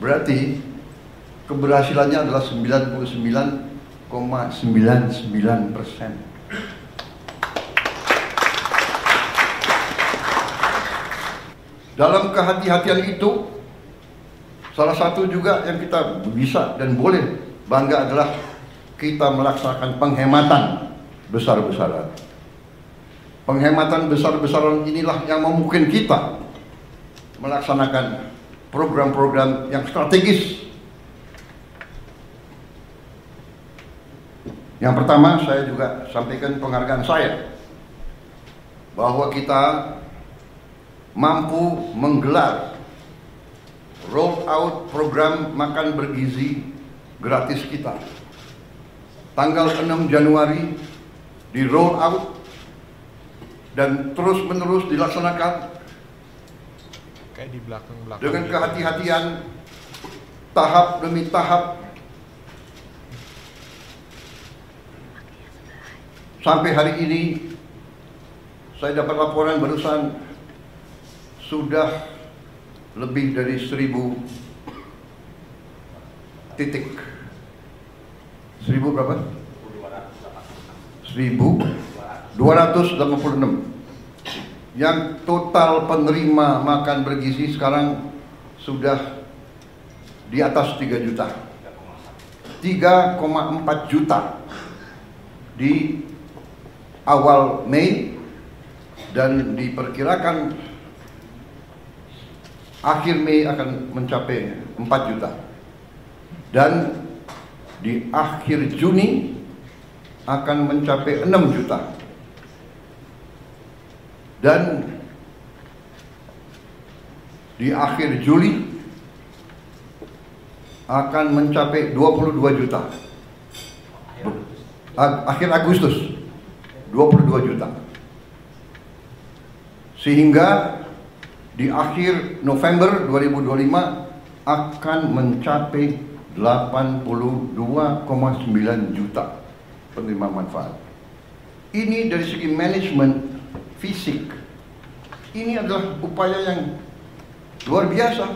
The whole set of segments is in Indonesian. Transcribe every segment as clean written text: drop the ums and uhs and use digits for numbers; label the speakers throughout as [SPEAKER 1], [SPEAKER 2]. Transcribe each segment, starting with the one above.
[SPEAKER 1] Berarti keberhasilannya adalah 99,99%. Dalam kehati-hatian itu, salah satu juga yang kita bisa dan boleh bangga adalah kita melaksanakan penghematan besar-besaran. Penghematan besar-besaran inilah yang memungkinkan kita melaksanakan program-program yang strategis. Yang pertama, saya juga sampaikan penghargaan saya bahwa kita mampu menggelar roll out program makan bergizi gratis kita. Tanggal 6 Januari di roll out dan terus menerus dilaksanakan
[SPEAKER 2] kayak di belakang-belakang
[SPEAKER 1] dengan kehati-hatian, tahap demi tahap, sampai hari ini saya dapat laporan barusan sudah lebih dari 1.000 titik. 1.000 berapa? 1.286. Yang total penerima makan bergizi sekarang sudah di atas 3 juta. 3,4 juta di awal Mei, dan diperkirakan akhir Mei akan mencapai 4 juta. Dan di akhir Juni akan mencapai 6 juta. Dan di akhir Juli akan mencapai 22 juta. Akhir Agustus 22 juta. Sehingga di akhir November 2025 akan mencapai 82,9 juta penerima manfaat. Ini dari segi manajemen fisik, ini adalah upaya yang luar biasa.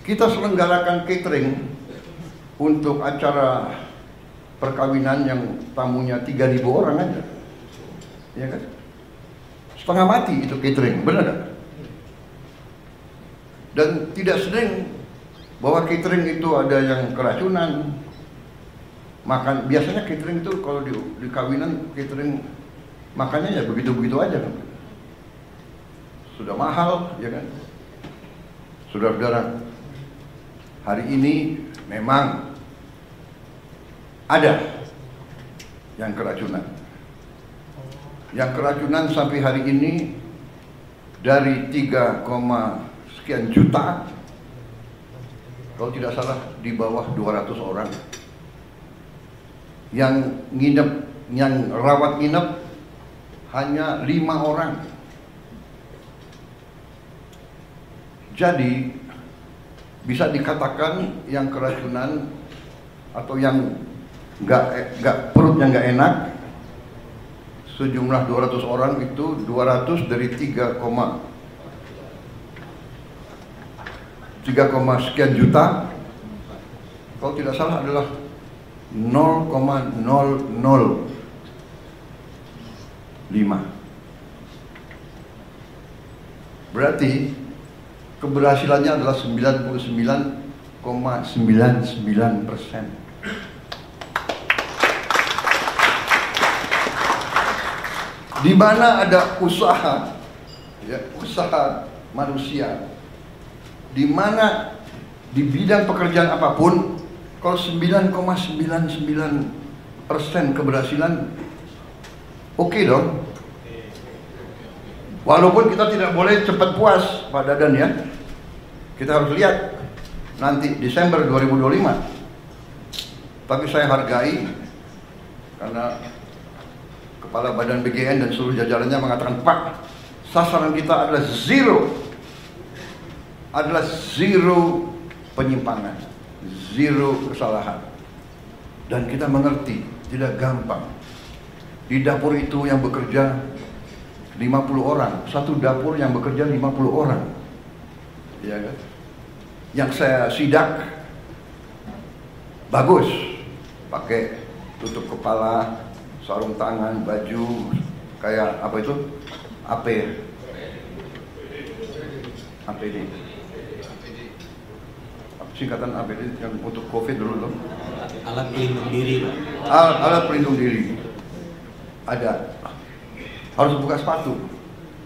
[SPEAKER 1] Kita selenggarakan catering untuk acara perkawinan yang tamunya 3.000 orang aja, ya kan? Setengah mati itu catering, benar gak? Dan tidak sering bahwa catering itu ada yang keracunan. Makan biasanya catering itu kalau di kawinan catering makannya ya begitu-begitu aja kan. Sudah mahal, ya kan? Saudara-saudara, hari ini memang ada yang keracunan. Yang keracunan sampai hari ini dari 3, sekian juta, kalau tidak salah di bawah 200 orang. Yang nginep, yang rawat nginep hanya 5 orang. Jadi bisa dikatakan yang keracunan atau yang nggak perutnya nggak enak sejumlah 200 orang itu 200 dari 3, sekian juta, kalau tidak salah adalah 0,005. Berarti keberhasilannya adalah 99,99%. Di mana ada usaha, ya, usaha manusia, di mana di bidang pekerjaan apapun, kalau 9,99% keberhasilan, oke dong. Walaupun kita tidak boleh cepat puas, Pak Dadan, ya. Kita harus lihat nanti Desember 2025. Tapi saya hargai karena Kepala Badan BGN dan seluruh jajarannya mengatakan, Pak, sasaran kita adalah zero penyimpangan, zero kesalahan. Dan kita mengerti, tidak gampang. Di dapur itu yang bekerja 50 orang, satu dapur yang bekerja 50 orang. ya kan? Yang saya sidak bagus, pakai tutup kepala, sarung tangan, baju kayak apa itu? APD. Singkatan APD yang untuk COVID dulu loh.
[SPEAKER 3] Alat pelindung diri, Pak.
[SPEAKER 1] Alat pelindung diri. Ada. Harus buka sepatu.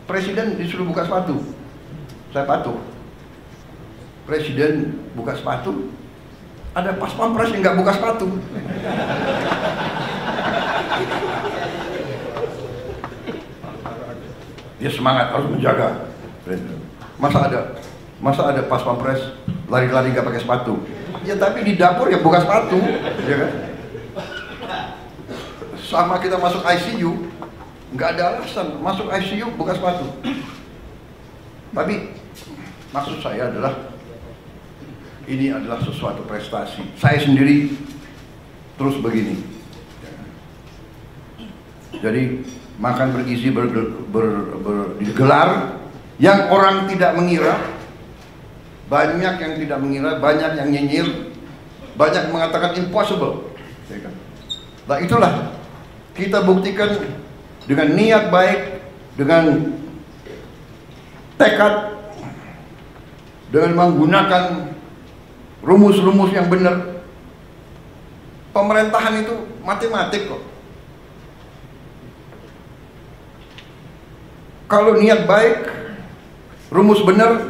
[SPEAKER 1] Presiden disuruh buka sepatu. Saya patuh. Presiden buka sepatu. Ada pas pampres yang nggak buka sepatu. Dia semangat harus menjaga. Masa ada pas pampres lari-lari nggak pakai sepatu? Ya tapi di dapur ya buka sepatu, ya kan? Sama kita masuk ICU, nggak ada alasan masuk ICU buka sepatu. Tapi maksud saya adalah ini adalah sesuatu prestasi. Saya sendiri terus begini. Jadi makan bergizi digelar yang orang tidak mengira, banyak yang tidak mengira, banyak yang nyinyir, banyak mengatakan impossible. Nah itulah kita buktikan dengan niat baik, dengan tekad, dengan menggunakan rumus-rumus yang benar. Pemerintahan itu matematik kok. Kalau niat baik, rumus benar,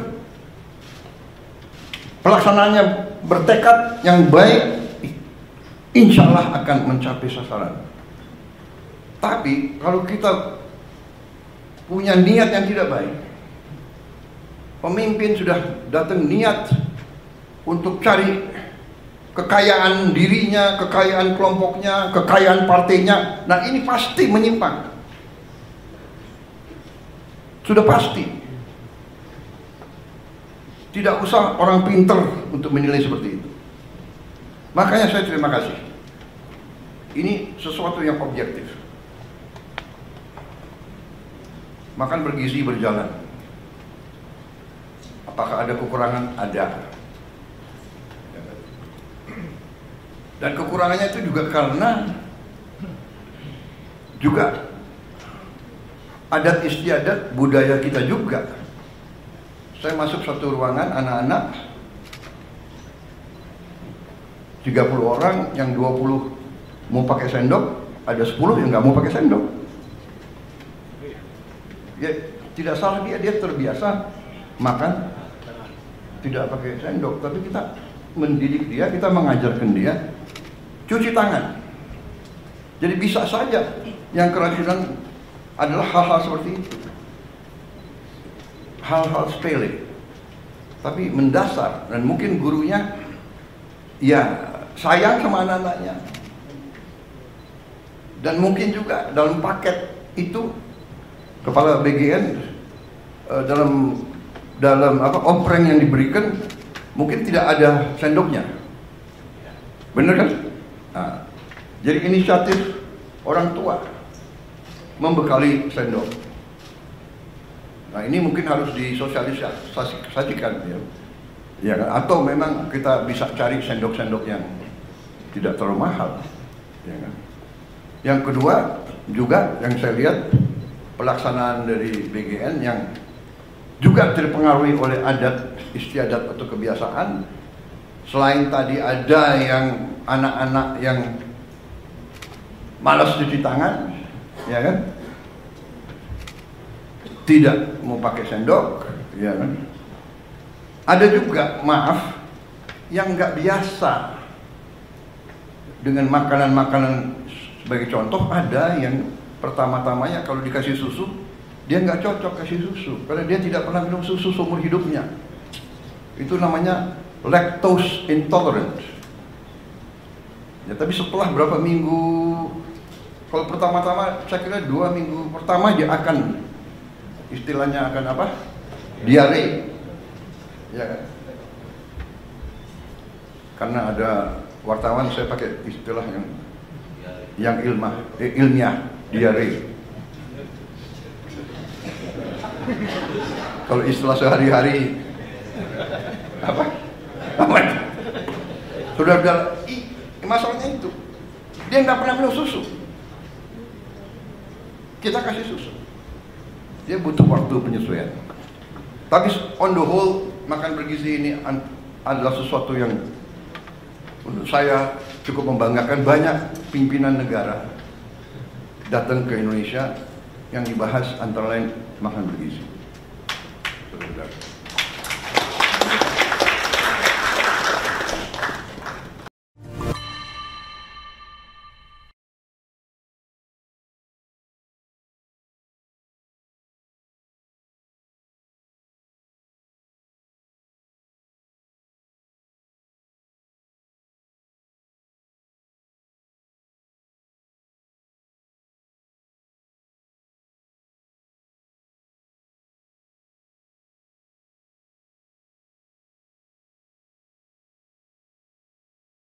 [SPEAKER 1] pelaksanaannya bertekad yang baik, insya Allah akan mencapai sasaran. Tapi kalau kita punya niat yang tidak baik, pemimpin sudah datang niat untuk cari kekayaan dirinya, kekayaan kelompoknya, kekayaan partainya, nah ini pasti menyimpang. Sudah pasti. Tidak usah orang pinter untuk menilai seperti itu. Makanya saya terima kasih. Ini sesuatu yang objektif. Makan bergizi berjalan. Apakah ada kekurangan? Ada. Dan kekurangannya itu juga karena adat istiadat budaya kita juga. Saya masuk satu ruangan anak-anak 30 orang, yang 20 mau pakai sendok, ada 10 yang nggak mau pakai sendok. Ya, tidak salah dia terbiasa makan tidak pakai sendok, tapi kita mendidik dia, kita mengajarkan dia cuci tangan. Jadi bisa saja yang keracunan adalah hal-hal seperti itu, hal-hal sepele, tapi mendasar. Dan mungkin gurunya ya sayang sama anak-anaknya, dan mungkin juga dalam paket itu kepala BGN dalam ompreng yang diberikan mungkin tidak ada sendoknya, bener kan? Nah, jadi inisiatif orang tua membekali sendok. Nah ini mungkin harus disosialisasikan, ya kan? Atau memang kita bisa cari sendok-sendok yang tidak terlalu mahal, ya kan? Yang kedua juga yang saya lihat pelaksanaan dari BGN yang juga terpengaruhi oleh adat istiadat atau kebiasaan. Selain tadi ada yang anak-anak yang malas cuci tangan, ya kan, tidak mau pakai sendok, ya kan. Ada juga, maaf, yang nggak biasa dengan makanan-makanan. Sebagai contoh, ada yang pertama-tamanya kalau dikasih susu, dia nggak cocok kasih susu karena dia tidak pernah minum susu seumur hidupnya. Itu namanya lactose intolerant. Ya, tapi setelah berapa minggu, kalau pertama-tama saya kira 2 minggu pertama dia akan, istilahnya akan apa? Diare. Ya kan? Karena ada wartawan, saya pakai istilah yang ilmiah, diare. Kalau istilah sehari-hari Apa? Apa? Saudara-saudara, masalahnya itu dia nggak pernah minum susu. Kita kasih susu, dia butuh waktu penyesuaian. Tapi on the whole, makan bergizi ini adalah sesuatu yang menurut saya cukup membanggakan. Banyak pimpinan negara datang ke Indonesia yang dibahas antara lain makan bergizi. Saudara-saudara.